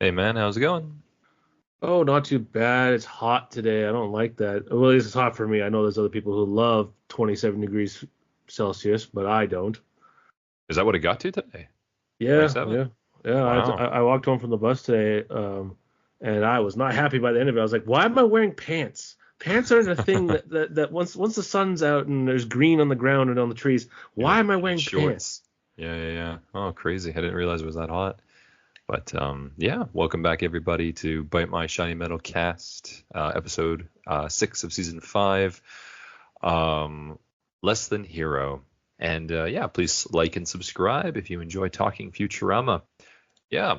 Hey man, how's it going? Oh, not too bad. It's hot today. I don't like that. Well, at least it's hot for me. I know there's other people who love 27 degrees Celsius, but I don't. Is that what it got to today? Yeah, 27? yeah, yeah. Wow. I walked home from the bus today, and I was not happy by the end of it. I was like, why am I wearing pants? Pants aren't a thing that once the sun's out and there's green on the ground and on the trees, Yeah, why am I you need wearing shorts. pants? Yeah. Oh, crazy. I didn't realize it was that hot. But yeah, welcome back everybody to Bite My Shiny Metal Cast, episode 6 of season 5, um, Less Than Hero. And yeah, please like and subscribe if you enjoy talking Futurama. Yeah,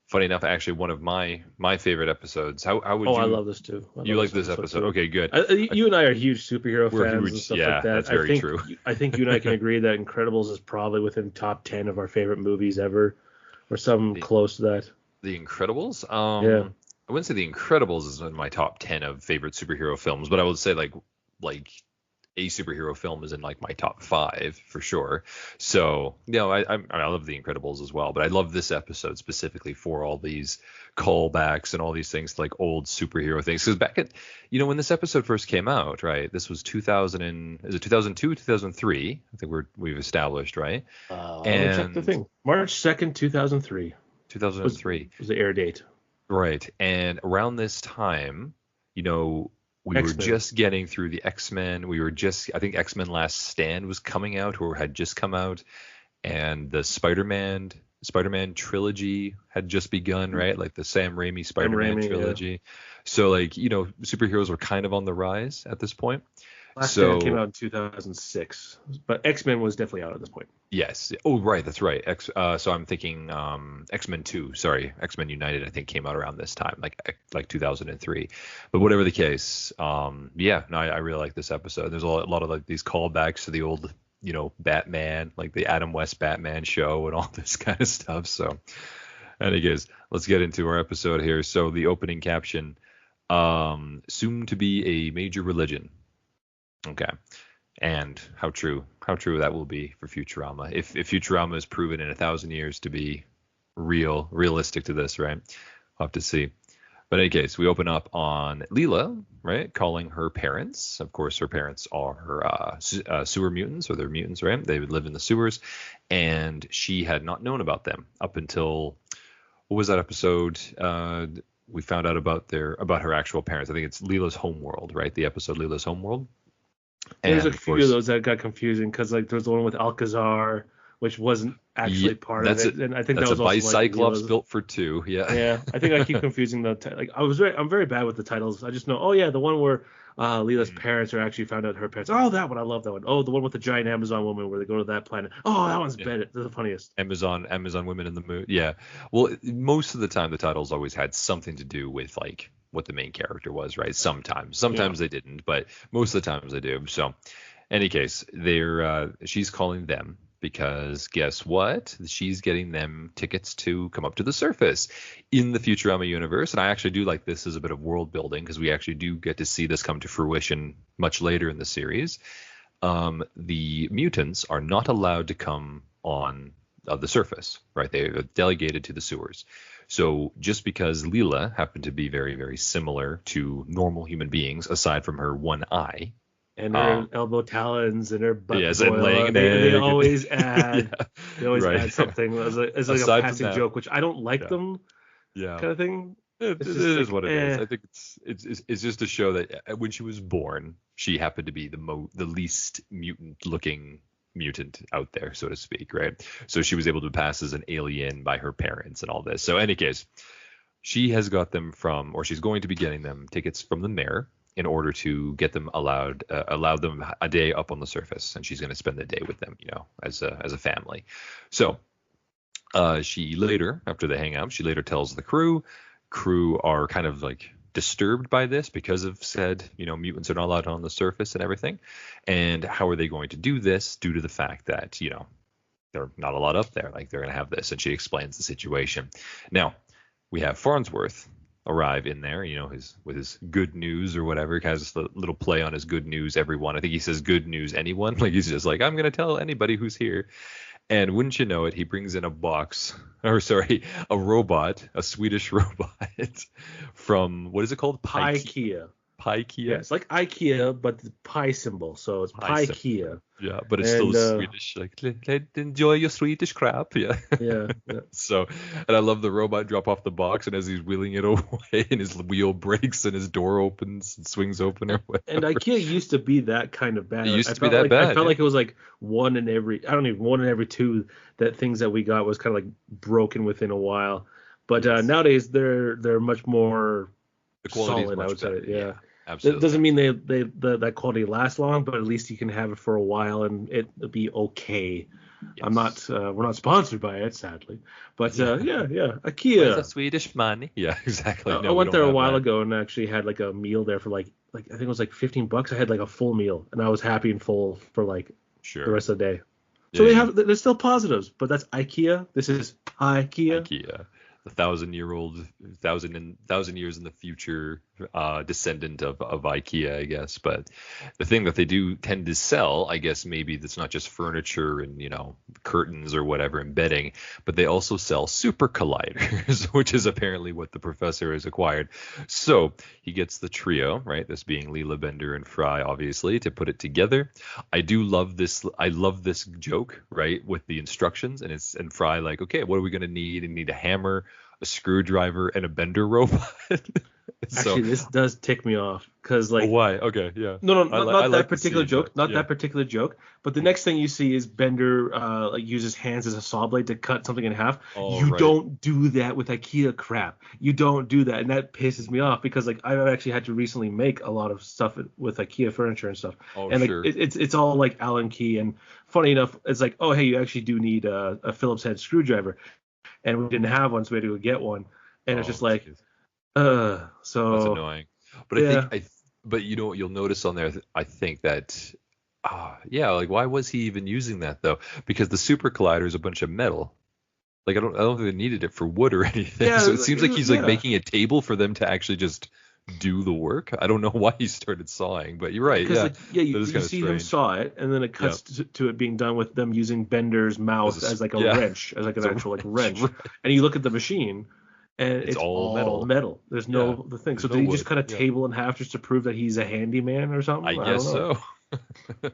funny enough, actually one of my favorite episodes. How would Oh, I you love this too. I you love like this this episode episode? too. Okay, good. I, You and I are huge superhero we're fans and huge. stuff like Yeah, that. that's very true. I think you and I can agree that Incredibles is probably within top 10 of our favorite movies ever, or some close to that. The Incredibles. Yeah. I wouldn't say The Incredibles is in my top 10 of favorite superhero films, but I would say like a superhero film is in like my top 5 for sure. So I love The Incredibles as well, but I love this episode specifically for all these callbacks and all these things to like old superhero things. Because back at when this episode first came out, right? This was 2000 and is it 2002, 2003? I think we've established, right? Let me check the And thing. March 2nd, 2003 was 2003. was the air date. Right. And around this time, you know, we were X-Men. just getting through the X-Men. I think X-Men Last Stand was coming out or had just come out. And the Spider-Man trilogy had just begun, right? Like the Sam Raimi Sam Spider-Man Raimi, yeah. trilogy. So like, superheroes were kind of on the rise at this point. Last Stand came So out in 2006, but X-Men was definitely out at this point. yes. Oh, right. That's right. So I'm thinking X-Men 2. Sorry, X-Men United. I think came out around this time, like 2003. But whatever the case, yeah. No, I really like this episode. There's a lot of like these callbacks to the old, Batman, like the Adam West Batman show and all this kind of stuff. So, anyways, let's get into our episode here. So the opening caption, soon to be a major religion. Okay. And how true that will be for Futurama. If Futurama is proven in 1,000 years to be realistic to this, right? We'll have to see. But in any case, we open up on Leela, right, calling her parents. Of course, her parents are sewer mutants, or they're mutants, right? They would live in the sewers, and she had not known about them up until what was that episode? We found out about her actual parents. I think it's Leela's Homeworld, right? The episode Leela's Homeworld. There's And a of few of course, those that got confusing because like there's the one with Alcazar, which wasn't yeah, actually part of that's it, it. and I think that That's a was also like bicyclops Leela's. built for two. Yeah. Yeah, I think I keep confusing like I'm very bad with the titles. I just know, oh yeah, the one where Leela's Mm, parents are actually found out her parents. Oh, that one, I love that one. Oh, the one with the giant Amazon woman where they go to that planet. Oh, that one's yeah. better. They're the funniest. Amazon women in the moon. Yeah. Well, most of the time the titles always had something to do with like what the main character was, right? Sometimes. Yeah. Sometimes they didn't, but most of the times they do. So, any case, she's calling them because guess what? She's getting them tickets to come up to the surface in the Futurama universe. And I actually do like this as a bit of world building because we actually do get to see this come to fruition much later in the series. The mutants are not allowed to come on the surface, right? They are delegated to the sewers. So just because Leela happened to be very, very similar to normal human beings, aside from her one eye, And her um, elbow talons and her butt yes, and laying boil. an They egg, always yeah, add right. something as like a Aside from passing that, joke, which I don't like yeah, them yeah. kind of thing. It It's just is like what it is. I think it's just to show that when she was born, she happened to be the least mutant looking mutant out there, so to speak, right? So she was able to pass as an alien by her parents and all this. So, in any case, she has got them or she's going to be getting them tickets from the mayor in order to get them allow them a day up on the surface, and she's going to spend the day with them, as a family. So she later, after they hang out, she later tells the crew. Crew are kind of like disturbed by this because of said, mutants are not allowed on the surface and everything. And how are they going to do this due to the fact that, they're not a lot up there, like they're going to have this. And she explains the situation. Now, we have Farnsworth arrive in there, with his good news or whatever. He has a little play on his good news, everyone. I think he says good news, anyone. Like he's just like, I'm going to tell anybody who's here. And wouldn't you know it, he brings in a box, or sorry, a robot, a Swedish robot from, what is it called? IKEA. Yeah, Pikea? it's like IKEA, but the pi symbol. So it's Pi symbol. Ikea. Yeah, but it's still And Swedish. Like, enjoy your Swedish crap. Yeah. yeah, yeah. So, and I love the robot drop off the box, and as he's wheeling it away, and his wheel breaks, and his door opens and swings open or And whatever. IKEA used to be that kind of bad. It used I to be felt that like bad. I felt Yeah. like it was like one in every, I don't even, one in every two that things that we got was kind of like broken within a while. But Yes. nowadays they're much more The quality is solid, I much would say. better. Yeah. Yeah, That absolutely. doesn't mean that quality lasts long, but at least you can have it for a while and it'll be okay. I'm not Yes. we're not sponsored by it, sadly. But Yeah. yeah, Where's the IKEA. Swedish money? Yeah, exactly. I No, we went don't there a have while that. ago and actually had like a meal there for like I think it was like $15. I had like a full meal and I was happy and full for like the Sure. rest of the day. So Yeah, they yeah. have there's still positives, but that's IKEA. This is IKEA. IKEA, the thousand years in the future descendant of IKEA, I guess. But the thing that they do tend to sell, I guess maybe that's not just furniture and curtains or whatever and bedding, but they also sell super colliders, which is apparently what the professor has acquired. So he gets the trio, right? This being Leela, Bender, and Fry, obviously, to put it together. I do love this. I love this joke, right, with the instructions, and Fry like, okay, what are we gonna need? And need a hammer, a screwdriver, and a bender robot. So Actually, this does tick me off because like why? Okay, yeah. no, I not that like the particular scene, but joke, not yeah. that particular joke. But the next thing you see is Bender like uses hands as a saw blade to cut something in half. Oh, You right. don't do that with IKEA crap. You don't do that, and that pisses me off because like I've actually had to recently make a lot of stuff with IKEA furniture and stuff, Oh, and like sure. it's all like Allen key. And funny enough, it's like oh hey, you actually do need a Phillips head screwdriver, and we didn't have one, so we had to go get one, and it's Oh, just like jeez. That's so annoying. But I think yeah. but what you'll notice on there, I think that, yeah, like why was he even using that though? Because the super collider is a bunch of metal. Like I don't think they needed it for wood or anything. Yeah, So it seems like he's like yeah. making a table for them to actually just do the work. I don't know why he started sawing, but you're right. Because Yeah, like yeah, that is you kind of see him strange. saw it, and then it Yeah, cuts to it being done with them using Bender's as mouth as like a yeah, wrench, as like an as a actual like wrench, wrench. right? And you look at the machine, and It's it's all all metal. metal. There's Yeah, no the thing. there's So no did he just wood. cut a Yeah, table in half just to prove that he's a handyman or I something? I don't guess know. so.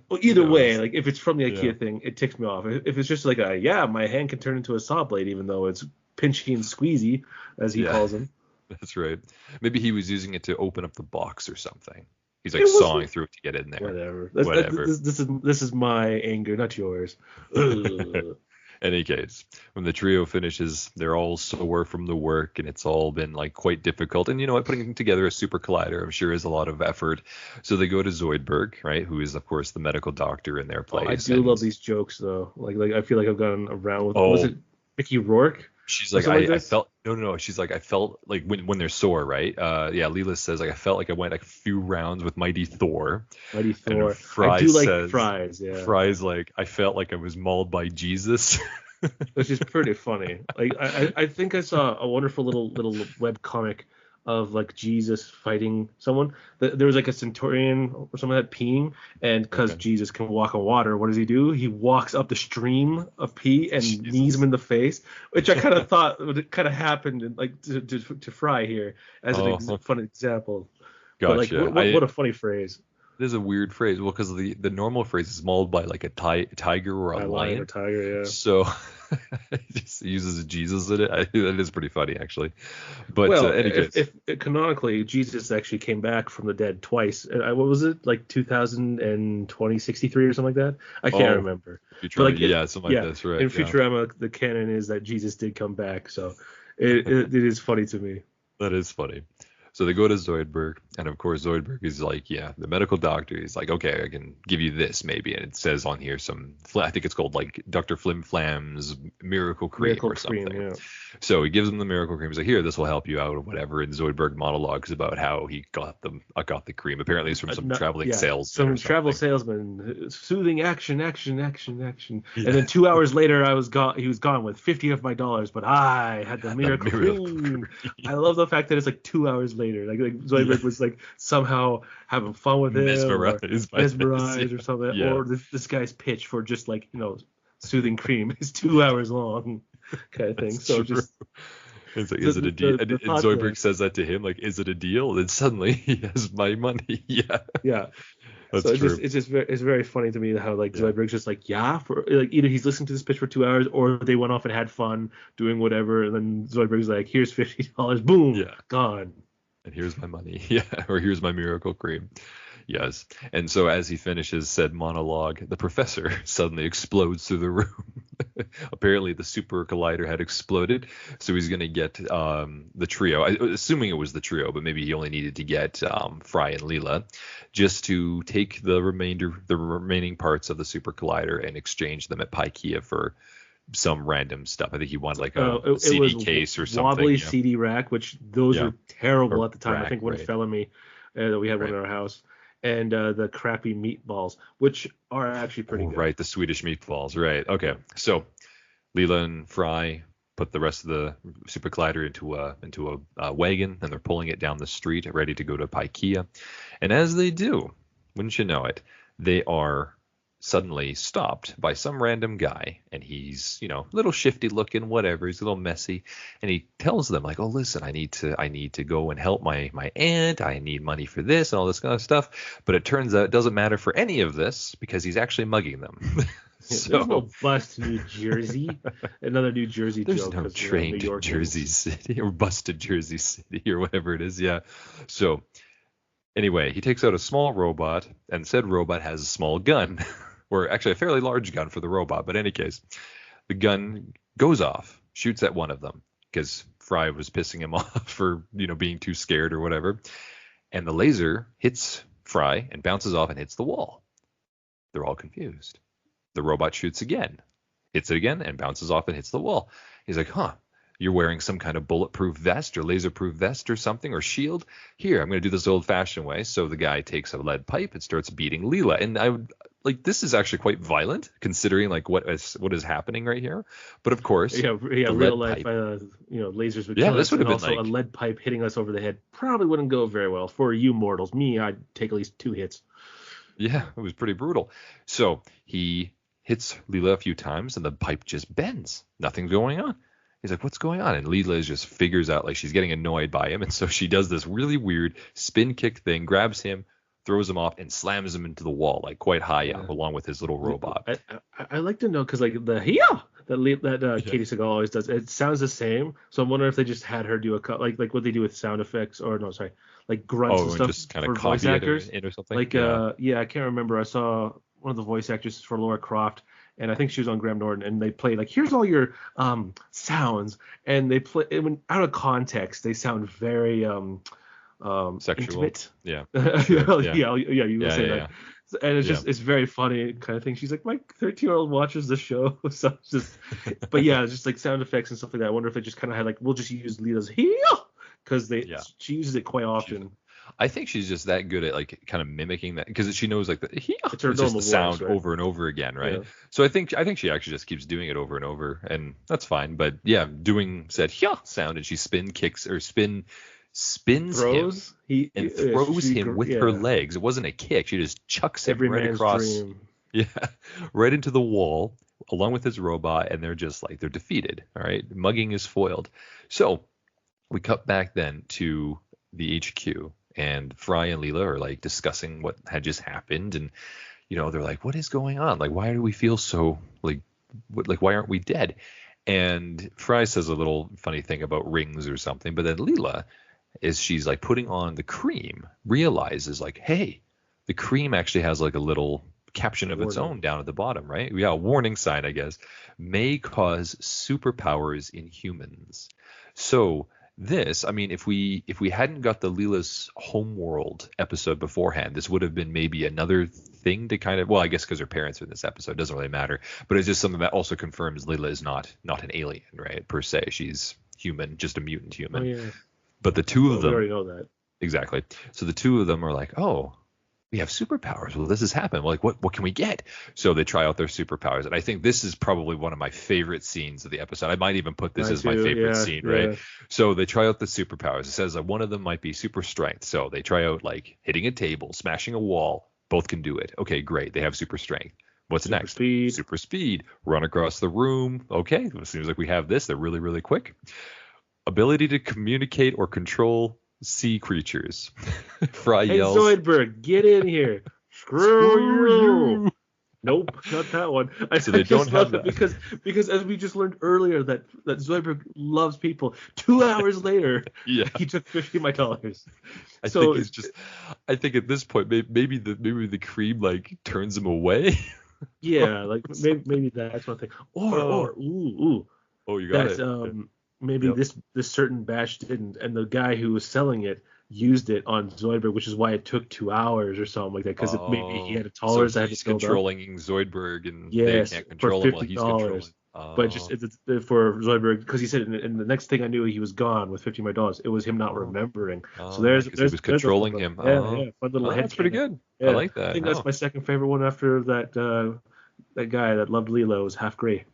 Well, Who either way, knows? like if it's from the Yeah, IKEA thing, it ticks me off. If it's just like a yeah, my hand can turn into a saw blade, even though it's pinchy and squeezy, as he yeah, calls them. that's right. Maybe he was using it to open up the box or something. He's It like was sawing through it to get in there. whatever. Whatever. This is my anger, not yours. Ugh. Any case, when the trio finishes, they're all sore from the work, and it's all been like quite difficult. And you know what? Putting together a super collider, I'm sure, is a lot of effort. So they go to Zoidberg, right? Who is, of course, the medical doctor in their Oh, I place. do And love these jokes though. Like I feel like I've gone around with was oh, it Mickey Rourke she's or like, something like I this? felt no. She's like, I felt like when they're sore, right? Yeah, Leela says like I felt like I went like a few rounds with Mighty Thor, Mighty and Thor. I Fry do like says, fries, yeah. Fry's like, I felt like I was mauled by Jesus. Which is pretty funny. Like I think I saw a wonderful little web comic of like Jesus fighting someone. There was like a centurion or someone that peeing, and because Okay. Jesus can walk on water, what does he do? He walks up the stream of pee and knees him Jesus. in the face, which I kind of thought would kind of happened in, like to Fry here as an Oh, fun example. But like gotcha. what a funny phrase. It is a weird phrase. Well, because the normal phrase is mauled by like a tiger or a I lion or lion. tiger, yeah. So it just uses Jesus in it. That is pretty funny, actually. But Well, any case, if canonically Jesus actually came back from the dead twice, what was it like 2020, 63 or something like that? I can't oh, remember. But Futurama, like yeah, something like yeah, this, right? in Yeah, Futurama, the canon is that Jesus did come back, so it is funny to me. that is funny. So they go to Zoidberg, and of course Zoidberg is like, yeah, the medical doctor. He's like, okay, I can give you this maybe, and it says on here I think it's called like Dr. Flim Flam's miracle cream Miracle or cream, something. yeah. So he gives him the miracle cream. He's like, here, this will help you out or whatever. And Zoidberg monologues about how he got the cream. Apparently it's from some traveling Yeah, salesman or some travel something. salesman, soothing action, action. And Yeah, then 2 hours later, I was gone. He was gone with 50 of my dollars, but I had the the miracle miracle cream. cream. I love the fact that it's like 2 hours later. Like Yeah, Zoidberg was like somehow having fun with him or mesmerized by this. mesmerized or something, Yeah, or this guy's pitch for just like soothing cream is 2 hours long, kind of thing. That's So true. just It's like, is it a deal? And the thought Zoidberg there, says that to him, like, is it a deal? And suddenly he has my money. Yeah, yeah. that's So true. it's just very, it's very funny to me how like Yeah. Zoidberg's just like, yeah, for like either he's listening to this pitch for 2 hours or they went off and had fun doing whatever, and then Zoidberg's like, here's $50, boom, Yeah. gone. And here's my money. Yeah. Or here's my miracle cream. Yes. And so as he finishes said monologue, the professor suddenly explodes through the room. Apparently the super collider had exploded. So he's going to get the trio, assuming it was the trio, but maybe he only needed to get Fry and Leela just to take the remaining parts of the super collider and exchange them at Pykea for some random stuff. I think he wanted like a It CD was case or something. wobbly Yeah. CD rack, which those Yeah. were terrible Or at the time. I rack, think one right. fell on me that we had one Right. in our house, and the crappy meatballs, which are actually pretty Oh, good. right, the Swedish meatballs, right? Okay, so Leela and Fry put the rest of the super collider into a wagon, and they're pulling it down the street, ready to go to Pykea. And as they do, wouldn't you know it, they are suddenly stopped by some random guy, and he's a little shifty looking, whatever. He's a little messy, and he tells them like, "Oh, listen, I need to go and help my aunt. I need money for this and all this kind of stuff." But it turns out it doesn't matter for any of this because he's actually mugging them. There's So no bust New Jersey. Another New Jersey there's joke. no 'Cause, train New to York Jersey is- City or busted Jersey City or whatever it is. Yeah. So anyway, he takes out a small robot, and said robot has a small gun, or actually a fairly large gun for the robot. But in any case, the gun goes off, shoots at one of them because Fry was pissing him off for being too scared or whatever, and the laser hits Fry and bounces off and hits the wall. They're all confused. The robot shoots again, hits it again, and bounces off and hits the wall. He's like, huh. You're wearing some kind of bulletproof vest or laser-proof vest or something or shield. Here, I'm going to do this old-fashioned way. So the guy takes a lead pipe and starts beating Leela. And I would like this is actually quite violent considering like what is happening right here. But of course, Yeah, the real lead life, pipe. lasers would Yeah, kill this us, would and have been also like a lead pipe hitting us over the head probably wouldn't go very well for you mortals. Me, I'd take at least 2 hits. Yeah, it was pretty brutal. So he hits Leela a few times and the pipe just bends. Nothing's going on. He's like, what's going on? And Leela just figures out like she's getting annoyed by him. And so she does this really weird spin kick thing, grabs him, throws him off, and slams him into the wall, like quite high up, along with his little robot. I like to know because like the yeah that Yeah. Katie Seagal always does, it sounds the same. So I'm wondering if they just had her do a cut like what they do with sound effects or no, sorry, like grunts and And stuff just kind for of voice copy actors. it or something. Like I can't remember. I saw one of the voice actors for Laura Croft, and I think she was on Graham Norton, and they played like here's all your sounds, and they play when out of context they sound very Sexual. intimate. Yeah. Yeah, Sure. you were saying Yeah. that. And it's Yeah. just it's very funny kind of thing. She's like, my 13-year-old watches the show, so it's just but yeah, it's just like sound effects and stuff like that. I wonder if it just kind of had like we'll just use Leela's here because she uses it quite often. I think she's just that good at like kind of mimicking that because she knows like It's her it's just normal the sound voice, right? over and over again, right? Yeah. So I think she actually just keeps doing it over and over, and that's fine. But yeah, doing said sound, and she spins Throws him and throws him with her legs. It wasn't a kick; she just chucks him Every right man's across, dream. yeah, right into the wall along with his robot, and they're just like they're defeated. All right, mugging is foiled. So we cut back then to the HQ, and Fry and Leela are like discussing what had just happened, and they're like, "What is going on? Like, why do we feel so like why aren't we dead?" And Fry says a little funny thing about rings or something, but then Leela, as she's like putting on the cream, realizes like, hey, the cream actually has like a little caption of its own down at the bottom, right? Yeah, a warning sign, I guess, may cause superpowers in humans. So this, I mean, if we hadn't got the Leela's Homeworld episode beforehand, this would have been maybe another thing to kind of, well, I guess because her parents are in this episode, it doesn't really matter. But it's just something that also confirms Leela is not an alien, right? Per se, she's human, just a mutant human. Oh, yeah. But the two of them, we already know that. exactly. So the two of them are like, oh, we have superpowers. Well, this has happened. Well, like, what can we get? So they try out their superpowers, and I think this is probably one of my favorite scenes of the episode. I might even put this as my favorite scene, right? So they try out the superpowers. It says that one of them might be super strength. So they try out like hitting a table, smashing a wall. Both can do it. Okay, great. They have super strength. What's Super next? speed. Super speed. Run across the room. Okay, it seems like we have this. They're really, really quick. Ability to communicate or control sea creatures. Fry Hey, yells, Zoidberg, get in here. Screw "Screw you. you!" Nope, not that one. So I they don't just have love it that. because as we just learned earlier that Zoidberg loves people. 2 hours later, Yeah, he took $50 of my. I think So he's just. I think at this point, maybe the cream like turns him away. yeah, like So- maybe that's one thing. Or oh, ooh, oh, you got that it. maybe Yep. this certain batch didn't, and the guy who was selling it used it on Zoidberg, which is why it took 2 hours or something like that, because maybe he Oh, had a so tolerance that had to he's build up. controlling Zoidberg, and they Yes, can't for control him while fifty he's controlling. dollars. But just Oh, for Zoidberg, because he said, and the next thing I knew, he was gone with $50 it was him not oh, remembering. So oh, yeah, there's because he was there's a controlling fun, him. yeah, fun little Oh, head that's pretty cannon. good. I Yeah, like I that. think that's Oh, my second favorite one after that guy that loved Lilo was half gray.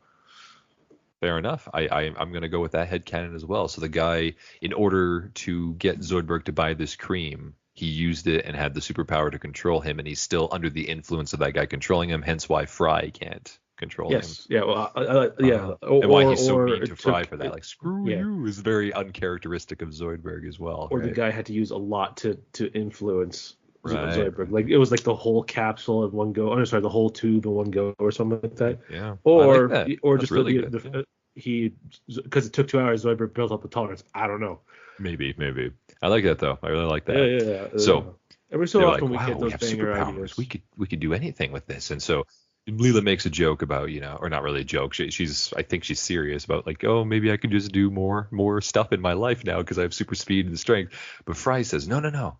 fair enough. I'm gonna go with that headcanon as well. So the guy, in order to get Zoidberg to buy this cream, he used it and had the superpower to control him, and he's still under the influence of that guy controlling him. Hence why Fry can't control him. Yes, yeah, well, yeah, And why he's so mean it to Fry took for that. it, Like, screw yeah, you is very uncharacteristic of Zoidberg as well, or the right? guy had to use a lot to influence Right, Zoidberg. right. Like it was like the whole capsule in one go. Oh, no, sorry, the whole tube in one go, or something like that. Yeah, I like Or that. That's just really good. Yeah. he, because it took 2 hours, Zoidberg built up a tolerance. I don't know. Maybe. I like that though. I really like Yeah, that. yeah, yeah. So Every they so were often like, we "Wow, get we those have banger superpowers. We ideas. could do anything with this." And so Leela makes a joke about, or not really a joke. I think she's serious about like, "Oh, maybe I could just do more stuff in my life now because I have super speed and strength." But Fry says, "No, no, no.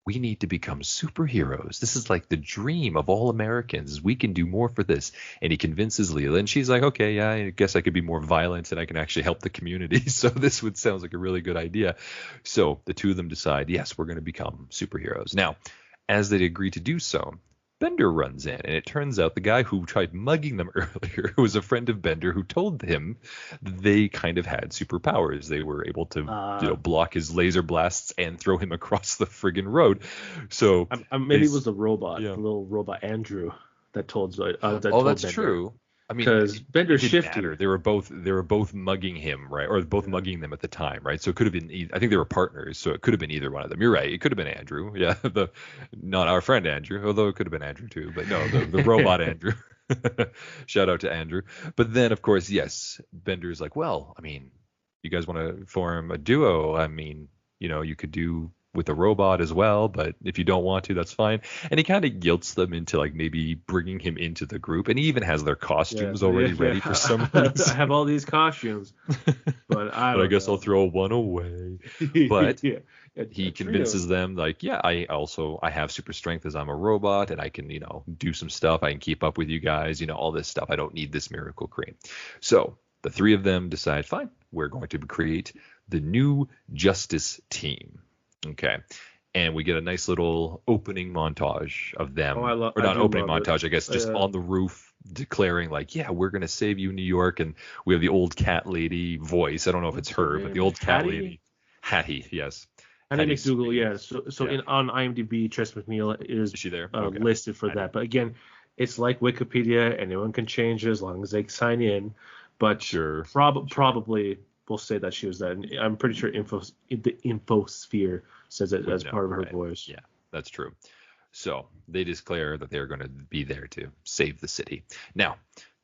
We need to become superheroes. This is like the dream of all Americans. We can do more for this." And he convinces Leela, and she's like, "Okay, yeah, I guess I could be more violent and I can actually help the community." So this sounds like a really good idea. So the two of them decide, yes, we're going to become superheroes. Now, as they agree to do so, Bender runs in, and it turns out the guy who tried mugging them earlier was a friend of Bender who told him they kind of had superpowers. They were able to, Uh, block his laser blasts and throw him across the friggin' road. So maybe it was the robot, yeah. the little robot Andrew that that Oh, told that's Bender, true. I mean, because it Bender's didn't shifty. matter. They were both mugging him, right? Or both Yeah. mugging them at the time, right? So it could have been. I think they were partners, so it could have been either one of them. You're right. It could have been Andrew. Yeah, not our friend Andrew, although it could have been Andrew too. But no, the robot Andrew. Shout out to Andrew. But then, of course, yes, Bender's like, well, I mean, you guys want to form a duo? I mean, you could do with a robot as well, but if you don't want to, that's fine. And he kind of guilts them into like maybe bringing him into the group, and he even has their Yeah, costumes yeah, already ready for some yeah. I reason. have all these costumes, but I But I don't guess I'll know. throw one away. But Yeah, he a trio. convinces them like, yeah, I have super strength as I'm a robot, and I can, do some stuff. I can keep up with you guys, all this stuff. I don't need this miracle cream. So the three of them decide, fine, we're going to create the new Justice Team. Okay. And we get a nice little opening montage of Oh, them, or I not do opening love it. montage, I guess, just on the roof declaring like, yeah, we're going to save you, New York. And we have the old cat lady voice. I don't know if it's What's her her, but the name? old cat Hattie? lady, Hattie, yes. Hattie Hattie McDougal, Spade. yeah. So Yeah. on IMDb, Tress McNeil is Is she there? Okay. listed for Hattie. that. But again, it's like Wikipedia, anyone can change it as long as they sign in. But Sure. probably we'll say that she was that. And I'm pretty sure the Infosphere says it Would as know, part of her right. voice. Yeah, that's true. So they declare that they're going to be there to save the city. Now,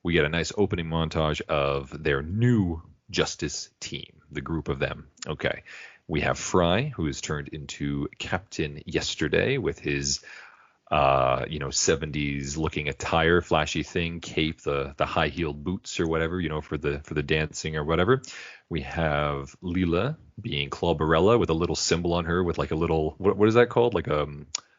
we get a nice opening montage of their new Justice Team, the group of them. Okay. We have Fry, who is turned into Captain Yesterday with his 70s looking attire, flashy thing, cape, the high-heeled boots or whatever, for the dancing or whatever. We have Leela being Clawbarella with a little symbol on her with like a little, what is that called? Like a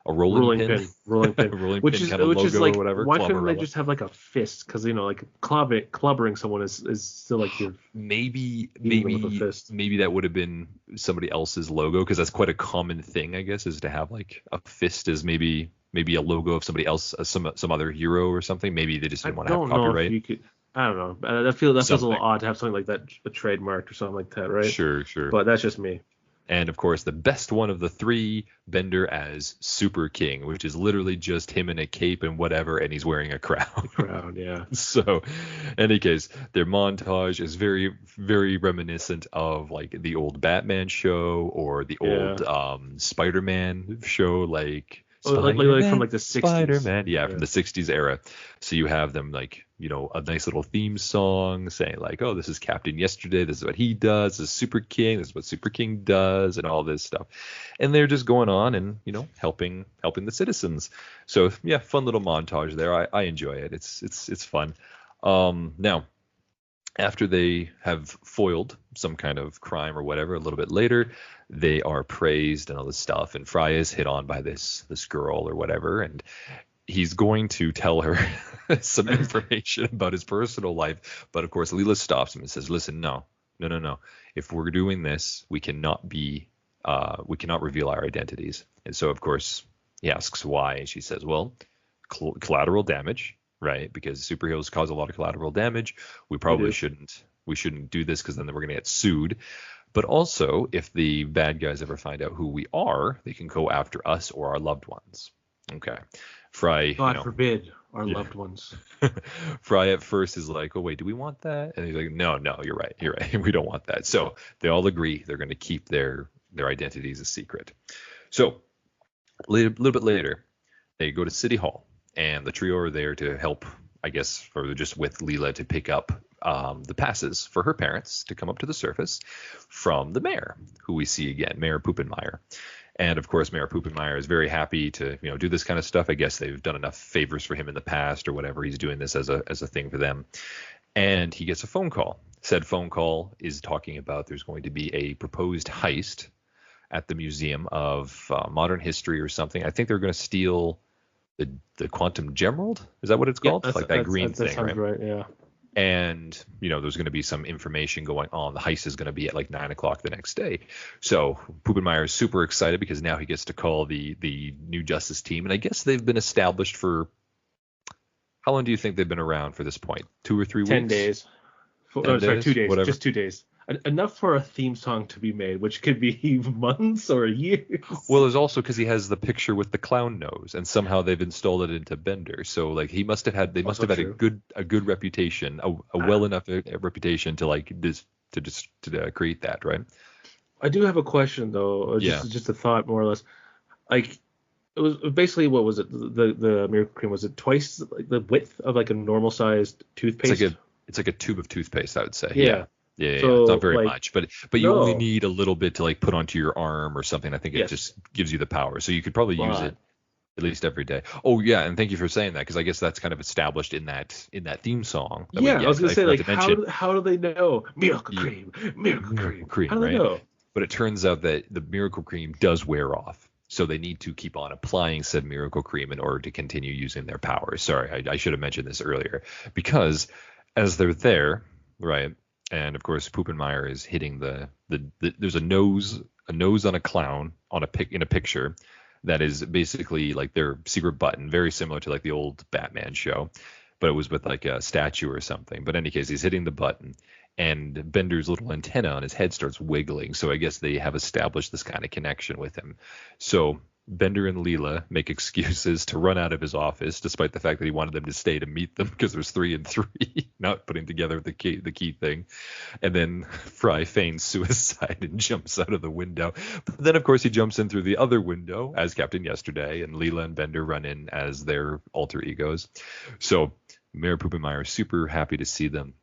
rolling pin, rolling pin, rolling which pin is kind of logo or like, whatever. why couldn't they Clawbarella. just have like a fist? Because like clubbering someone is still like you're Maybe beating them with a maybe fist. maybe that would have been somebody else's logo, because that's quite a common thing, I guess, is to have like a fist as maybe a logo of somebody else, some other hero or something. Maybe they just I didn't want to have don't know if copyright. you could. I don't know. That feels a Something. little odd to have something like that a trademarked or something like that, right? Sure. But that's just me. And of course, the best one of the three, Bender as Super King, which is literally just him in a cape and whatever, and he's wearing a crown. Crown, yeah. So, in any case, their montage is very, very reminiscent of like the old Batman show or the old Spider-Man show, like Like from like the 60s. Spider-Man, yeah, from the 60s era. So you have them like, a nice little theme song saying like, oh, this is Captain Yesterday, this is what he does, this is Super King, this is what Super King does, and all this stuff. And they're just going on and, helping the citizens. So yeah, fun little montage there. I enjoy it. It's fun. Now, after they have foiled some kind of crime or whatever, a little bit later, they are praised and all this stuff. And Fry is hit on by this girl or whatever, and he's going to tell her some information about his personal life. But of course, Leela stops him and says, "Listen, no. If we're doing this, we cannot reveal our identities." And so, of course, he asks why, and she says, "Well, collateral damage." Right, because superheroes cause a lot of collateral damage. We probably shouldn't do this because then we're going to get sued. But also, if the bad guys ever find out who we are, they can go after us or our loved ones. Okay. Fry, God forbid our loved ones. Fry at first is like, "Oh wait, do we want that?" And he's like, No, you're right. We don't want that. So they all agree they're going to keep their identities a secret. So a little bit later, they go to City Hall. And the trio are there to help, I guess, or just with Leela to pick up the passes for her parents to come up to the surface from the mayor, who we see again, Mayor Poopenmeyer. And of course, Mayor Poopenmeyer is very happy to do this kind of stuff. I guess they've done enough favors for him in the past or whatever. He's doing this as a thing for them. And he gets a phone call. Said phone call is talking about there's going to be a proposed heist at the Museum of Modern History or something. I think they're going to steal the Quantum Gemerald. Is that what it's called? Like that green thing, sounds right? Yeah. And there's going to be some information going on. The heist is going to be at like 9:00 the next day. So Poopenmeyer is super excited because now he gets to call the new Justice team, and I guess they've been established for how long do you think they've been around for this point? 2 or 3 weeks? 10 days. 10 days? 2 days. Whatever. Just 2 days. Enough for a theme song to be made, which could be months or years. Well, there's also because he has the picture with the clown nose, and somehow they've installed it into Bender. So like they must have had a good reputation, a well enough reputation to like to create that, right? I do have a question though, just a thought more or less. Like it was basically, what was it? The Miracle Cream, was it twice like the width of like a normal sized toothpaste? It's like a tube of toothpaste, I would say. Yeah. Yeah, so, it's not very much, but you only need a little bit to like put onto your arm or something. I think it just gives you the power, so you could probably use it at least every day. Oh yeah, and thank you for saying that, because I guess that's kind of established in that theme song. I was gonna say, like, how do they know Miracle Cream? Miracle Cream. How do they know? But it turns out that the Miracle Cream does wear off, so they need to keep on applying said Miracle Cream in order to continue using their powers. Sorry, I should have mentioned this earlier, because as they're there, right. And of course, Poopenmeyer is hitting there's a nose on a clown in a picture that is basically like their secret button, very similar to like the old Batman show, but it was with like a statue or something. But in any case, he's hitting the button, and Bender's little antenna on his head starts wiggling. So I guess they have established this kind of connection with him. So Bender and Leela make excuses to run out of his office, despite the fact that he wanted them to stay to meet them because there's 3 and 3, not putting together the key thing. And then Fry feigns suicide and jumps out of the window. But then, of course, he jumps in through the other window as Captain Yesterday, and Leela and Bender run in as their alter egos. So Mayor Poopenmeyer is super happy to see them,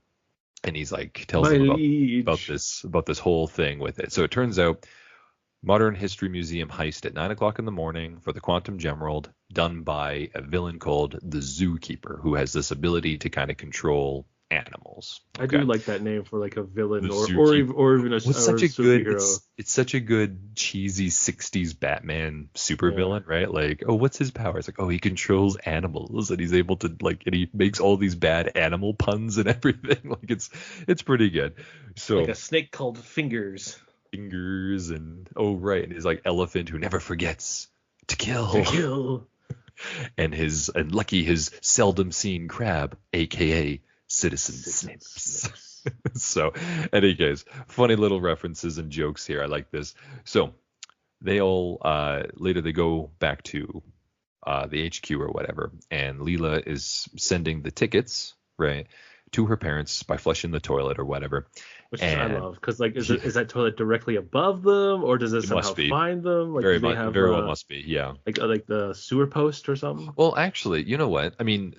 and he's like tells them about this whole thing with it. So it turns out, Modern History Museum heist at 9:00 in the morning for the Quantum Gemerald, done by a villain called the Zookeeper, who has this ability to kind of control animals. Okay. I do like that name for like a villain or even a superhero. It's such a good cheesy 60s Batman supervillain, right? Like, oh, what's his power? It's like, oh, he controls animals, and he's able to and he makes all these bad animal puns and everything. Like it's pretty good. So like a snake called Fingers. And and his like elephant who never forgets to kill. and Lucky, his seldom seen crab, aka Citizen Snips. So, any case, funny little references and jokes here. I like this. So they all later they go back to the HQ or whatever, and Leela is sending the tickets right to her parents by flushing the toilet or whatever. Which I And love, because like, yeah, is that toilet directly above them, or does it it somehow must be find them? Like, do they have very well must be, yeah. like the sewer post or something? Well, actually, you know what? I mean,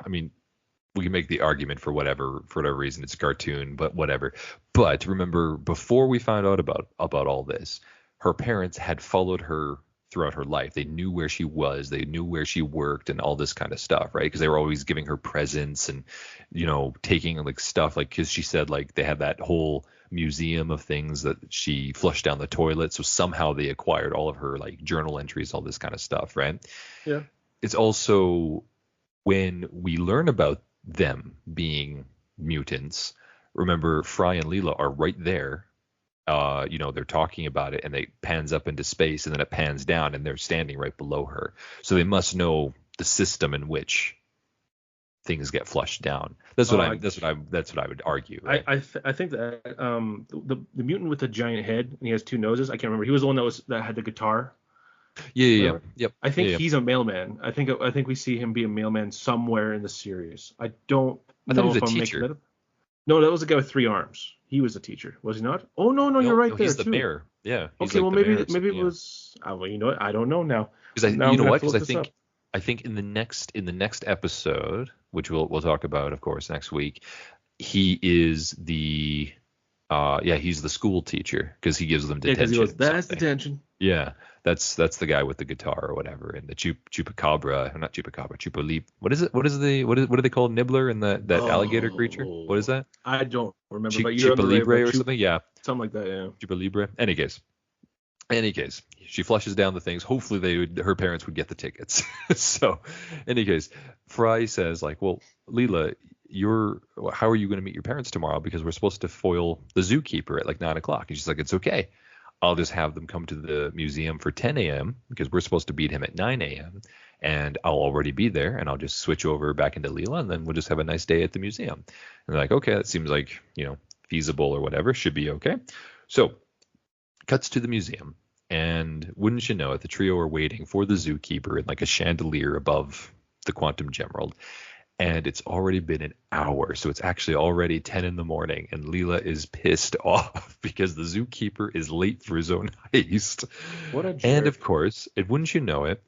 we can make the argument for whatever reason it's a cartoon, but whatever. But remember, before we found out about all this, her parents had followed her throughout her life. They knew where she was, they knew where she worked, and all this kind of stuff, right? Because they were always giving her presents and taking like stuff, like because she said like they had that whole museum of things that she flushed down the toilet. So somehow they acquired all of her like journal entries, all this kind of stuff, right? Yeah. It's also when we learn about them being mutants, remember Fry and Leela are right there. They're talking about it, and they pans up into space, and then it pans down, and they're standing right below her. So they must know the system in which things get flushed down. That's what I would argue. Right? I think that the mutant with the giant head and he has two noses. I can't remember. He was the one that had the guitar. Yeah. Yep. I think Yeah. he's a mailman. I think we see him be a mailman somewhere in the series. I don't I thought he know was if a I'm teacher. making that up. No, that was the guy with three arms. He was a teacher, was he not? Oh no, you're right No, there he's the too. mayor. Yeah, he's Okay, like well the mayor. maybe it was. Well, you know what? I don't know now. Because Now I'm gonna have to Because look this up. I think in the next episode, which we'll talk about, of course, next week, he is the he's the school teacher because he gives them Yeah, because he detention. goes, that's Something. detention. Yeah, that's the guy with the guitar or whatever, and the chupacabra, not chupacabra, chupalip. What is it? What do they call Nibbler and that alligator creature? What is that? I don't remember, but you're on the right. Chipalibre or something? Yeah, Something like that. Yeah. chupalibre. Any case, she flushes down the things. Hopefully, her parents would get the tickets. So, any case, Fry says like, "Well, Leela, how are you going to meet your parents tomorrow? Because we're supposed to foil the zookeeper at like 9 o'clock." And she's like, "It's okay. I'll just have them come to the museum for 10 a.m. because we're supposed to beat him at 9 a.m. and I'll already be there, and I'll just switch over back into Leela, and then we'll just have a nice day at the museum." And they're like, "Okay, that seems like feasible or whatever. Should be okay." So cuts to the museum, and wouldn't you know it, the trio are waiting for the zookeeper in like a chandelier above the quantum gemerald, and it's already been an hour, so it's actually already 10 in the morning, and Leela is pissed off because the zookeeper is late for his own heist. What a jerk. And of course, wouldn't you know it,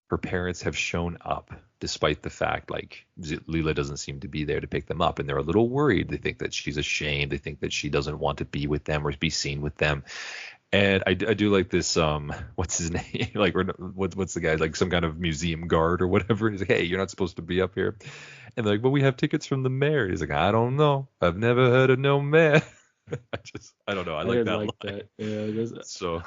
her parents have shown up despite the fact like Leela doesn't seem to be there to pick them up, and they're a little worried. They think that she's ashamed. They think that she doesn't want to be with them or be seen with them. And I do like this. What's his name? Like, what's the guy? Like some kind of museum guard or whatever. He's like, "Hey, you're not supposed to be up here." And they're like, "But we have tickets from the mayor." He's like, "I don't know. I've never heard of no mayor." I don't know. I like did that like line. that. Yeah. So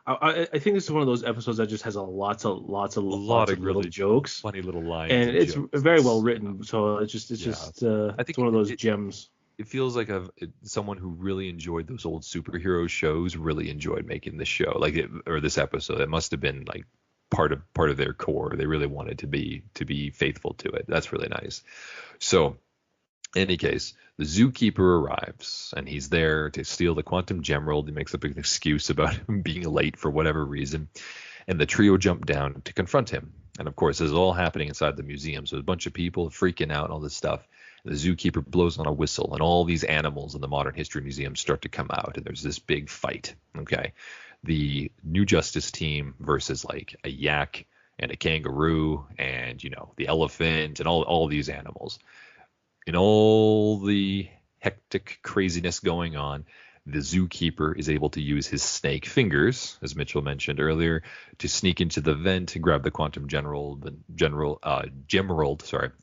I think this is one of those episodes that just has lots of a lot of little really jokes, funny little lines, and it's jokes. very well written. So it's I think it's one of those gems. it feels like someone who really enjoyed those old superhero shows really enjoyed making this show, or this episode. It must have been like part of their core. They really wanted to be faithful to it. That's really nice. So, in any case, the zookeeper arrives, and he's there to steal the quantum gemerald. He makes up an excuse about him being late for whatever reason, and the trio jump down to confront him. And of course, this is all happening inside the museum, so a bunch of people freaking out and all this stuff. The zookeeper blows on a whistle, and all these animals in the Modern History Museum start to come out, and there's this big fight. Okay, the New Justice team versus like a yak and a kangaroo, and the elephant, and all these animals. In all the hectic craziness going on, the zookeeper is able to use his snake fingers, as Mitchell mentioned earlier, to sneak into the vent, grab the quantum gemerald,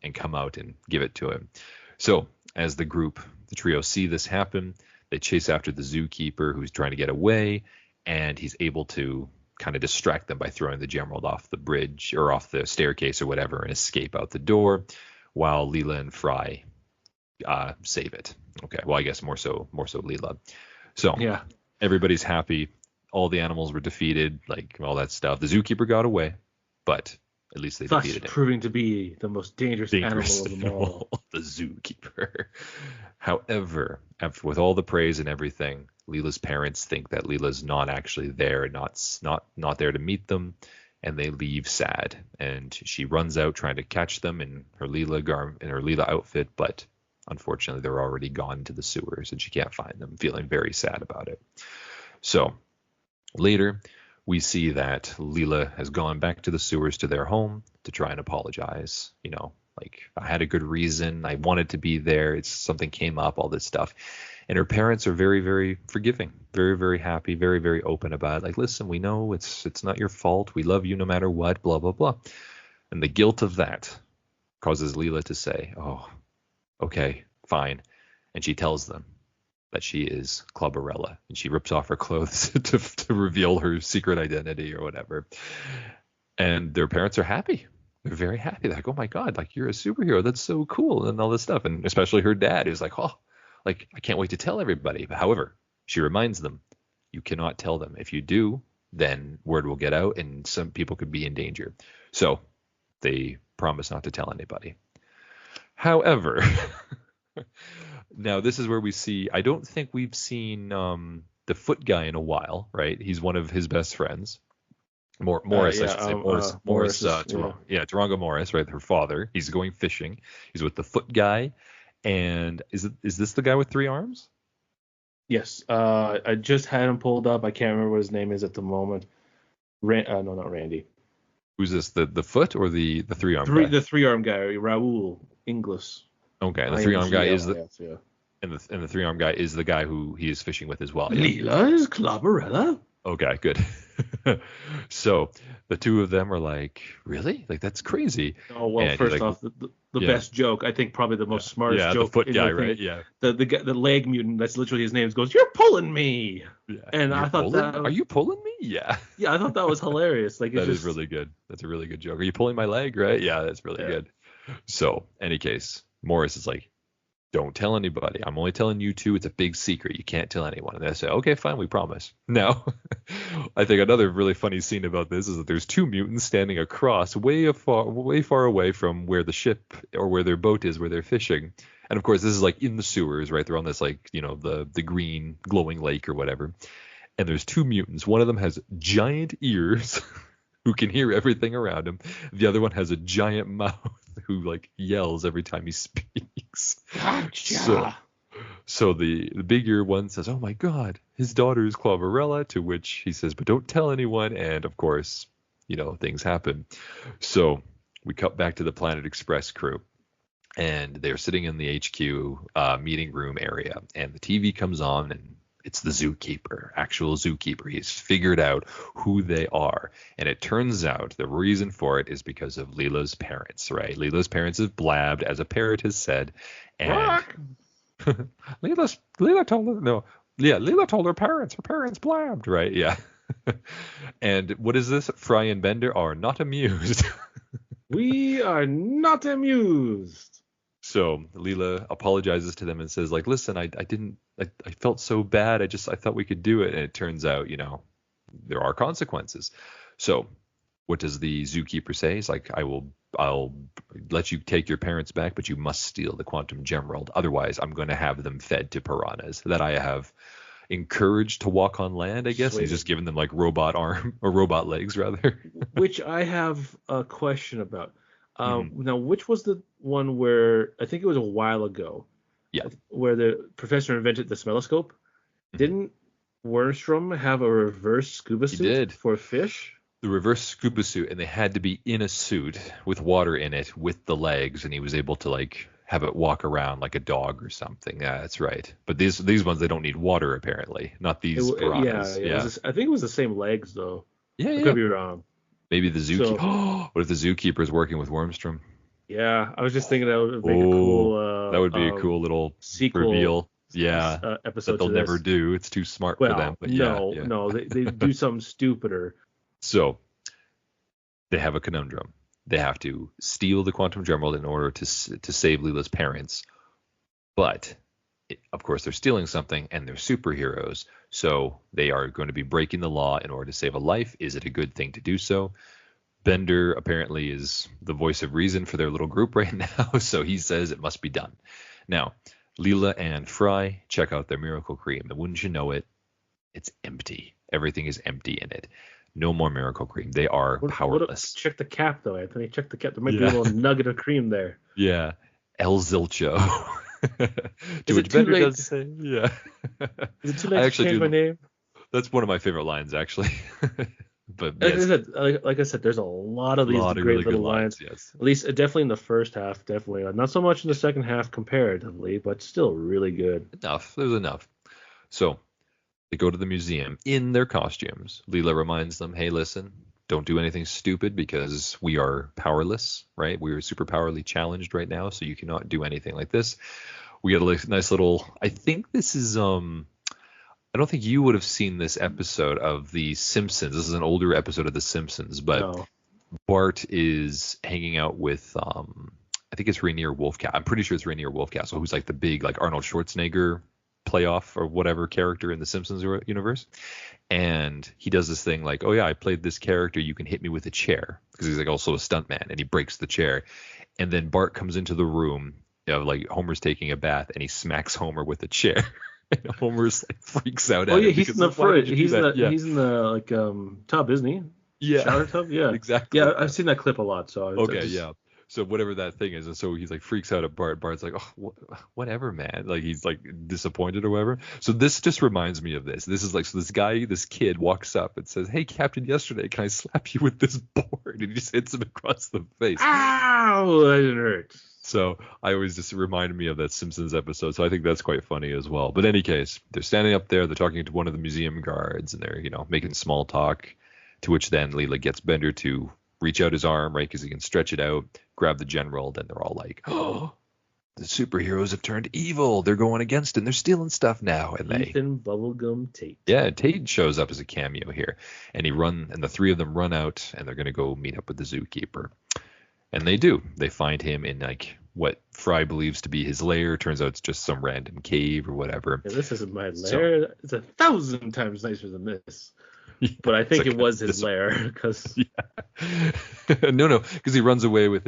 and come out and give it to him. So as the trio see this happen, they chase after the zookeeper who's trying to get away, and he's able to kind of distract them by throwing the gemerald off the bridge or off the staircase or whatever and escape out the door, while Leela and Fry save it. Okay, well, I guess more so Leela. So Yeah. everybody's happy. All the animals were defeated, like all that stuff. The zookeeper got away, but At least they thus defeated him. proving to be the most dangerous animal of them all. The zookeeper. However, with all the praise and everything, Leela's parents think that Leela's not actually there, not there to meet them, and they leave sad. And she runs out trying to catch them in her Leela outfit, but unfortunately they're already gone to the sewers and she can't find them, feeling very sad about it. So later, we see that Leela has gone back to the sewers to their home to try and apologize. Like, I had a good reason. I wanted to be there. Something came up, all this stuff. And her parents are very, very forgiving, very, very happy, very, very open about it. Like, listen, we know it's not your fault. We love you no matter what, blah, blah, blah. And the guilt of that causes Leela to say, oh, okay, fine. And she tells them that she is Clubberella, and she rips off her clothes to reveal her secret identity or whatever. And their parents are happy. They're very happy. They're like, oh my God, like, you're a superhero. That's so cool. And all this stuff. And especially her dad is like, oh, like, I can't wait to tell everybody. But however, she reminds them, you cannot tell them. If you do, then word will get out and some people could be in danger. So they promise not to tell anybody. However, now this is where we see, I don't think we've seen the foot guy in a while, right? He's one of his best friends. Morris, I should say. Morris, Taronga Morris, right? Her father. He's going fishing. He's with the foot guy. And is this the guy with 3 arms? Yes. I just had him pulled up. I can't remember what his name is at the moment. No, not Randy. Who's this? The foot or the 3-arm guy? The 3-arm guy, Raul Inglis. Okay, and the 3-arm guy is and the 3-arm guy is the guy who he is fishing with as well. Yeah? Leela is Clubberella. Okay, good. So the two of them are like, really? Like, that's crazy. Oh, well, and first off, the best joke, I think probably the most smartest joke. The foot guy, right? Yeah. The leg mutant, that's literally his name, goes, "You're pulling me." Yeah. And I thought are you pulling me? Yeah. Yeah, I thought that was hilarious. Like, is really good. That's a really good joke. Are you pulling my leg, right? Yeah, that's really good. So, any case, Morris is like, don't tell anybody. I'm only telling you two. It's a big secret. You can't tell anyone. And they say, okay, fine, we promise. Now, I think another really funny scene about this is that there's 2 mutants standing across way far away from where the ship or where their boat is, where they're fishing. And of course, this is like in the sewers, right? They're on this, like, the green glowing lake or whatever. And there's 2 mutants. One of them has giant ears who can hear everything around him. The other one has a giant mouth who, like, yells every time he speaks. Gotcha. So the bigger one says, oh my God, his daughter is Cloverella, to which he says, but don't tell anyone. And of course, things happen. So we cut back to the Planet Express crew, and they're sitting in the HQ meeting room area, and the TV comes on, and it's the zookeeper, actual zookeeper. He's figured out who they are. And it turns out the reason for it is because of Leela's parents, right? Leela's parents have blabbed, as a parrot has said. And Leela told her parents. Her parents blabbed, right? Yeah. And what is this? Fry and Bender are not amused. We are not amused. So Leela apologizes to them and says, like, listen, I felt so bad. I thought we could do it. And it turns out, there are consequences. So what does the zookeeper say? He's like, I'll let you take your parents back, but you must steal the quantum gemerald. Otherwise, I'm going to have them fed to piranhas that I have encouraged to walk on land, I guess. He's just giving them like robot arm or robot legs rather. Which I have a question about. Now, which was the one where, I think it was a while ago, where the professor invented the smelloscope? Didn't Wernstrom have a reverse scuba suit for fish? The reverse scuba suit, and they had to be in a suit with water in it with the legs, and he was able to, like, have it walk around like a dog or something. Yeah, that's right. But these ones, they don't need water, apparently. Not these piranhas. I think it was the same legs, though. I could be wrong. Maybe the zookeeper. What if the zookeeper is working with Wormstrom? Yeah, I was just thinking that would make a cool. That would be a cool little sequel reveal. Yeah, episode that they'll never do. It's too smart for them. But no, they do something stupider. So they have a conundrum. They have to steal the quantum gemerald in order to save Leela's parents, but of course they're stealing something and they're superheroes, so they are going to be breaking the law in order to save a life. Is it a good thing to do so? Bender apparently is the voice of reason for their little group right now, so he says it must be done. Now, Leela and Fry check out their miracle cream, and wouldn't you know it, it's empty. Everything is empty in it. No more miracle cream. They are powerless. Check the cap, though, Anthony. Check the cap. There might be a Yeah. little nugget of cream there. Yeah. El Zilcho. To Is which it too Bender late? does say, yeah. Is it too I late to actually change do. my name? That's one of my favorite lines, actually. But Like I yes, said, like I said, there's a lot of a these lot of great really good little lines. lines. Yes. At least definitely in the first half, definitely. Not so much in the second half comparatively, but still really good. Enough. There's enough. So they go to the museum in their costumes. Leela reminds them, hey, listen, don't do anything stupid because we are powerless, right? We are super powerly challenged right now, so you cannot do anything like this. We get a nice little, I think this is I don't think you would have seen this episode of The Simpsons. This is an older episode of The Simpsons, but No. Bart is hanging out with I think it's Rainier Wolfcastle. I'm pretty sure it's Rainier Wolfcastle, who's like the big like Arnold Schwarzenegger playoff or whatever character in the Simpsons universe. And he does this thing like, oh yeah, I played this character. You can hit me with a chair, because he's like also a stuntman, and he breaks the chair. And then Bart comes into the room, like Homer's taking a bath, and he smacks Homer with a chair. And Homer's like freaks out at Oh yeah, it he's because in the like, why did front. you do that? Yeah. He's in the like tub, isn't he? Yeah. Shower tub. Yeah. Exactly. Yeah, I've seen that clip a lot. So Okay, yeah. So whatever that thing is, and so he's like freaks out at Bart. Bart's like, oh, whatever, man. Like he's like disappointed or whatever. So this just reminds me of this. This is like, so this kid walks up and says, hey, Captain Yesterday, can I slap you with this board? And he just hits him across the face. Ow, that didn't hurt. So I always just reminded me of that Simpsons episode. So I think that's quite funny as well. But in any case, they're standing up there. They're talking to one of the museum guards, and they're, making small talk. To which then Leela gets Bender to reach out his arm, right, because he can stretch it out, grab the general. Then they're all like, oh, the superheroes have turned evil. They're going against it. And they're stealing stuff now. And Ethan Bubblegum Tate. Yeah, Tate shows up as a cameo here. And the three of them run out, and they're going to go meet up with the zookeeper. And they do. They find him in like what Fry believes to be his lair. Turns out it's just some random cave or whatever. Yeah, this isn't my lair. It's 1,000 times nicer than this. But I think it was his lair because no, because he runs away with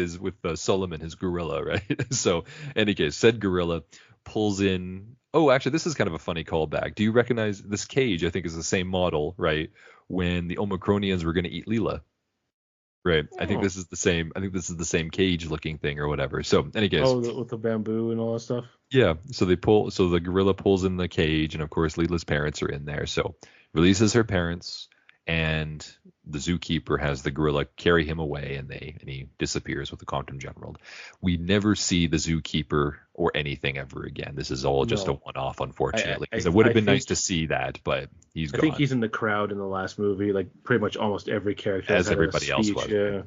Solomon, his gorilla, right? So, any case, said gorilla pulls in. Oh, actually, this is kind of a funny callback. Do you recognize this cage? I think is the same model, right? When the Omicronians were going to eat Leela. Right. I think this is the same. I think this is the same cage-looking thing or whatever. So, any case. Oh, with the bamboo and all that stuff. Yeah. So the gorilla pulls in the cage, and of course, Leela's parents are in there. So, releases her parents, and the zookeeper has the gorilla carry him away, and he disappears with the Quantum General. We never see the zookeeper or anything ever again. This is all just a one-off, unfortunately. Because it would have been nice to see that, but he's gone. I think he's in the crowd in the last movie, like pretty much almost every character. As everybody else was. Yeah.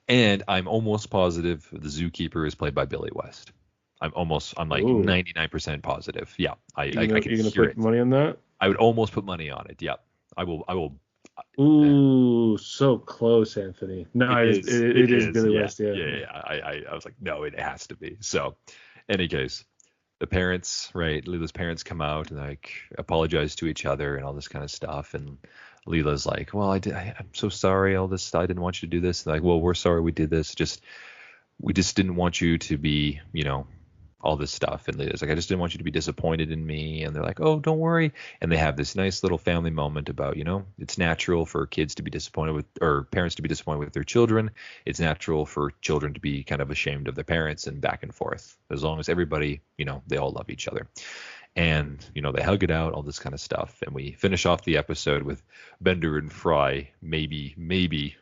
And I'm almost positive the zookeeper is played by Billy West. I'm like 99% positive. Yeah, I can hear it. You gonna put money on that? I would almost put money on it. Yeah, I will. Ooh, so close, Anthony. No, it is Billy West. Yeah. I was like, no, it has to be. So, any case, the parents, right? Leela's parents come out and like apologize to each other and all this kind of stuff. And Leela's like, well, I'm so sorry. All this, I didn't want you to do this. And like, well, we're sorry we did this. We just didn't want you to be, all this stuff. And Leela's like, I just didn't want you to be disappointed in me. And they're like, oh, don't worry. And they have this nice little family moment about, it's natural for kids to be disappointed with, or parents to be disappointed with their children. It's natural for children to be kind of ashamed of their parents, and back and forth, as long as everybody, they all love each other. And, they hug it out, all this kind of stuff. And we finish off the episode with Bender and Fry maybe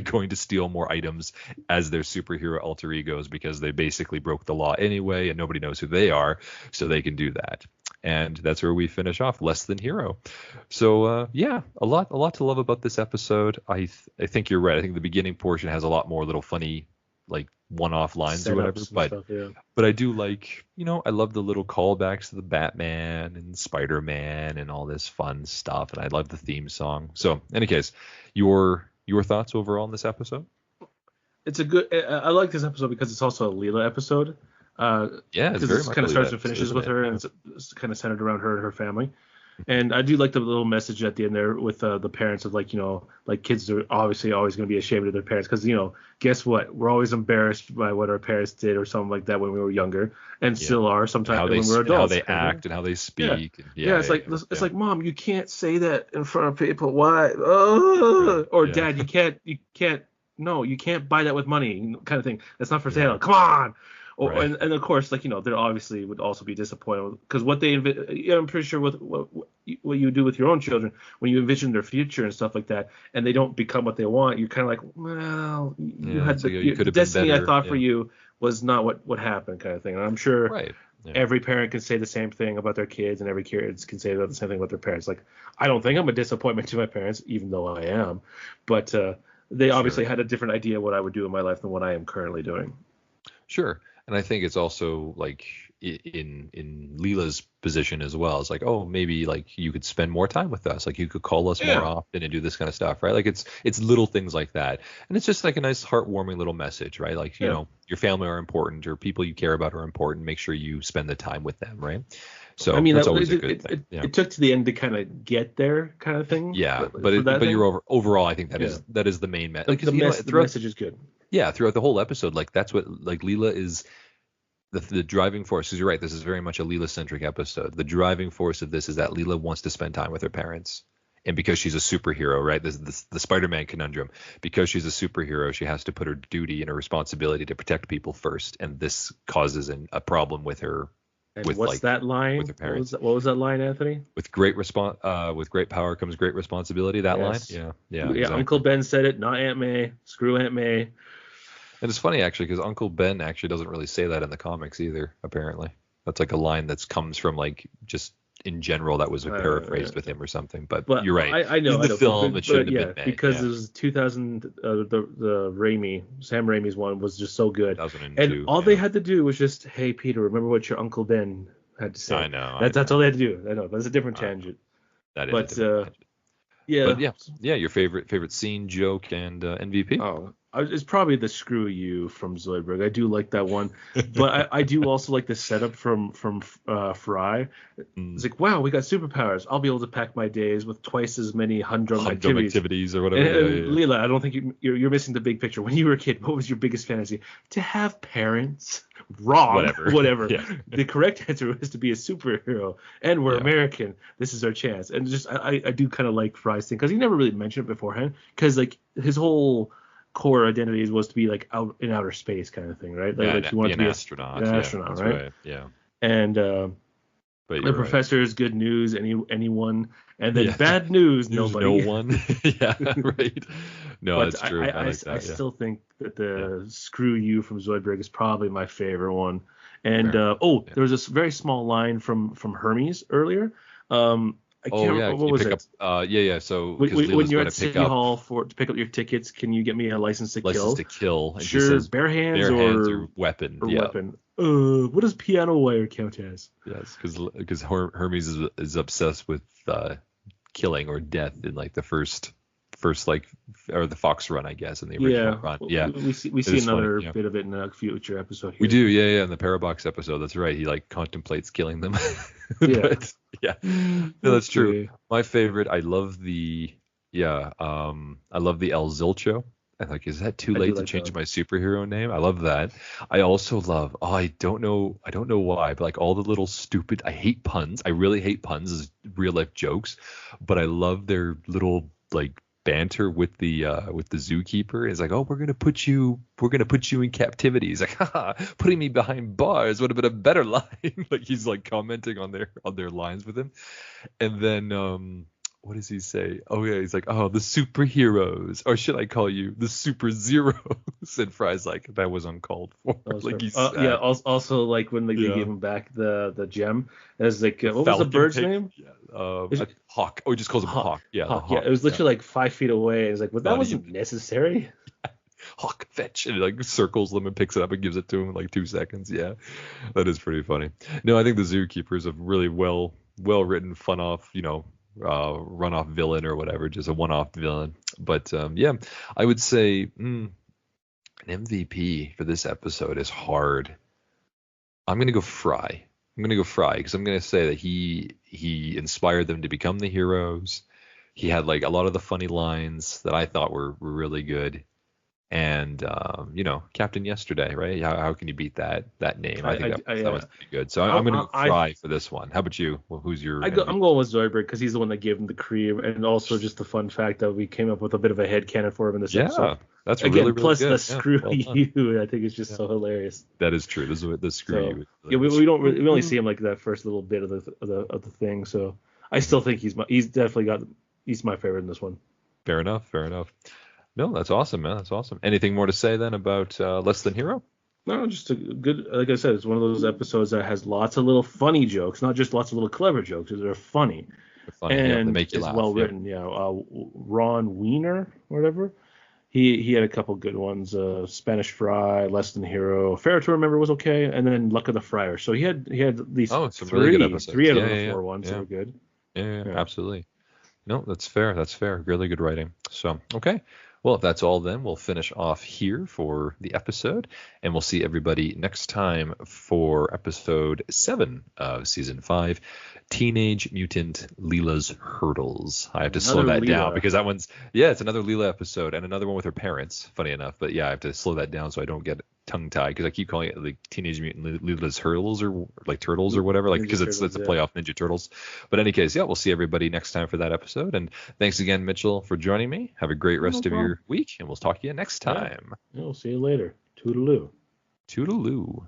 going to steal more items as their superhero alter egos, because they basically broke the law anyway and nobody knows who they are, so they can do that. And that's where we finish off, Less Than Hero. So, a lot to love about this episode. I think you're right. I think the beginning portion has a lot more little funny, like, one-off lines or whatever, but I do like, I love the little callbacks to the Batman and Spider-Man and all this fun stuff, and I love the theme song. So, in any case, your thoughts overall on this episode? It's I like this episode because it's also a Leela episode. It's very much kind of starts and finishes with her, and it's kind of centered around her and her family. And I do like the little message at the end there with the parents of like, like kids are obviously always going to be ashamed of their parents because, guess what? We're always embarrassed by what our parents did or something like that when we were younger, and Yeah. still are And sometimes when we're how adults. they act and how they Yeah. speak. And Yeah, it's like yeah. Mom, you can't say that in front of people. Why? Right. Or Yeah. Dad, you can't. No, you can't buy that with money, kind of thing. That's not for Yeah. sale. Come on. Right. And of course, like they obviously would also be disappointed because I'm pretty sure with what you do with your own children when you envision their future and stuff like that, and they don't become what they want, you're kind of like, well, you Yeah. had So you could the have been destiny I better. thought for Yeah. you was not what happened, kind of thing. And I'm sure Right. Yeah. every parent can say the same thing about their kids, and every kids can say the same thing about their parents. Like, I don't think I'm a disappointment to my parents, even though I am, but they obviously Sure. had a different idea of what I would do in my life than what I am currently doing. Sure. And I think it's also like in Leela's position as well. It's like, oh, maybe like you could spend more time with us. Like you could call us more Yeah. often and do this kind of stuff, right? Like it's little things like that. And it's just like a nice heartwarming little message, right? Like, Yeah. your family are important or people you care about are important. Make sure you spend the time with them, right? I So mean, that's always a good it, thing. it, Yeah. it took to the end to kind of get there, kind of thing. Yeah, For that but thing. you're overall, I think that Yeah. is the main message. The Like, 'cause, the throughout message is good. throughout the whole episode, like that's what like Leela is the driving force. Because you're right, this is very much a Leela centric episode. The driving force of this is that Leela wants to spend time with her parents, and because she's a superhero, right? This is the Spider-Man conundrum. Because she's a superhero, she has to put her duty and her responsibility to protect people first, and this causes a problem with her. And With what's like that line? with her parents. What was that line, Anthony? With with great power comes great responsibility. That line. Yes. Yeah. Yeah, Exactly. Uncle Ben said it, not Aunt May. Screw Aunt May. And it's funny actually because Uncle Ben actually doesn't really say that in the comics either. Apparently, that's like a line that comes from like just in general that was paraphrased with him or something. But you're right. I know. In the film, it shouldn't yeah, have been made. because it was 2000. The Sam Raimi's one was just so good, 2002. and all they had to do was just, hey Peter, remember what your Uncle Ben had to say. I know. That's all they had to do. I know that's a different tangent. That is but a different tangent. yeah. But yeah. Your favorite scene, joke, and MVP. Oh, it's probably the "Screw You" from Zoidberg. I do like that one, but I do also like the setup from Fry. It's like, wow, we got superpowers. I'll be able to pack my days with twice as many humdrum activities or whatever. And Leela, I don't think you're missing the big picture. When you were a kid, what was your biggest fantasy? To have parents. Wrong. Whatever. Yeah. The correct answer was to be a superhero, and we're American. This is our chance. And just I do kind of like Fry's thing because he never really mentioned it beforehand. Because like his whole core identity was to be like out in outer space kind of thing, right? Like he wanted to be an astronaut. An astronaut, right? Yeah. And but the professor is good news, anyone, and then Yeah. bad news, There's nobody. no one. Yeah, right. No, But that's true. I like that. I still think that the "Screw You" from Zoidberg is probably my favorite one. And there was this very small line from Hermes earlier. I can't remember what was it. So when you're at City Hall to pick up your tickets, can you get me a license to kill? License to kill. And sure, she says, bare hands or weapon. Weapon. What does piano wire count as? Yes, because Hermes is obsessed with killing or death in like the first like or the Fox run, I guess, in the original run. Yeah, we see another bit of it in a future episode here. We do, in the Parabox episode. That's right. He like contemplates killing them. But, no, that's true. My favorite. I love the El Zilcho. I'm like, is that too late to change my superhero name? I love that. I also love. I don't know why, but like all the little stupid. I hate puns. I really hate puns as real life jokes, but I love their little like banter with the zookeeper. It's like, oh, we're gonna put you in captivity. He's like, haha, putting me behind bars would have been a better line. Like he's like commenting on their lines with him. And then what does he say? Oh yeah, he's like, oh, the superheroes, or should I call you the super zeros? And Fry's like, that was uncalled for. Like he's also like when they gave him back the gem, it was like, what was the bird's name? Hawk. Oh, he just calls him Hawk. Yeah, Hawk. It was literally like 5 feet away. It's like, well, that wasn't necessary. Hawk, fetch, and he like circles them and picks it up and gives it to him in like 2 seconds. Yeah, that is pretty funny. No, I think the zookeeper is a really well written, fun off, run off villain or whatever, just a one-off villain. But I would say an MVP for this episode is hard. I'm gonna go Fry, I'm gonna go Fry because I'm gonna say that he inspired them to become the heroes. He had like a lot of the funny lines that I thought were really good. And Captain Yesterday, right? How can you beat that name? I think that one's pretty good. So I'm gonna go Fry for this one. How about you? Well, who's your MVP? I'm going with Zoidberg because he's the one that gave him the cream, and also just the fun fact that we came up with a bit of a headcanon for him in this episode. That's Again, really, really plus good. the screw you, I think it's just so hilarious. That is true. This is the screw you. We only see him like that first little bit of the thing. So I still think he's my favorite in this one. Fair enough. No, that's awesome, man. That's awesome. Anything more to say then about Less Than Hero? No, just a good. Like I said, it's one of those episodes that has lots of little funny jokes, not just lots of little clever jokes. They're funny. And they make you laugh. Well written. Yeah. Ron Wiener, or whatever. He had a couple good ones. Spanish Fry, Less Than Hero, Fair to Remember was okay, and then Luck of the Friar. So he had these some really good episodes. 3 out of the 4 ones that were good. Yeah, absolutely. No, that's fair. Really good writing. So okay. Well, if that's all, then we'll finish off here for the episode, and we'll see everybody next time for episode 7 of season 5, Teenage Mutant Leela's Hurdles. I have to slow that down because that one's it's another Leela episode and another one with her parents. Funny enough, but I have to slow that down so I don't get tongue tied because I keep calling it like Teenage Mutant Leela's Hurdles or like Turtles or whatever, like because it's a play off Ninja Turtles. But in any case, we'll see everybody next time for that episode. And thanks again, Mitchell, for joining me. Have a great rest of your week, and we'll talk to you next time. Yeah, we'll see you later. Toodaloo. Toodaloo.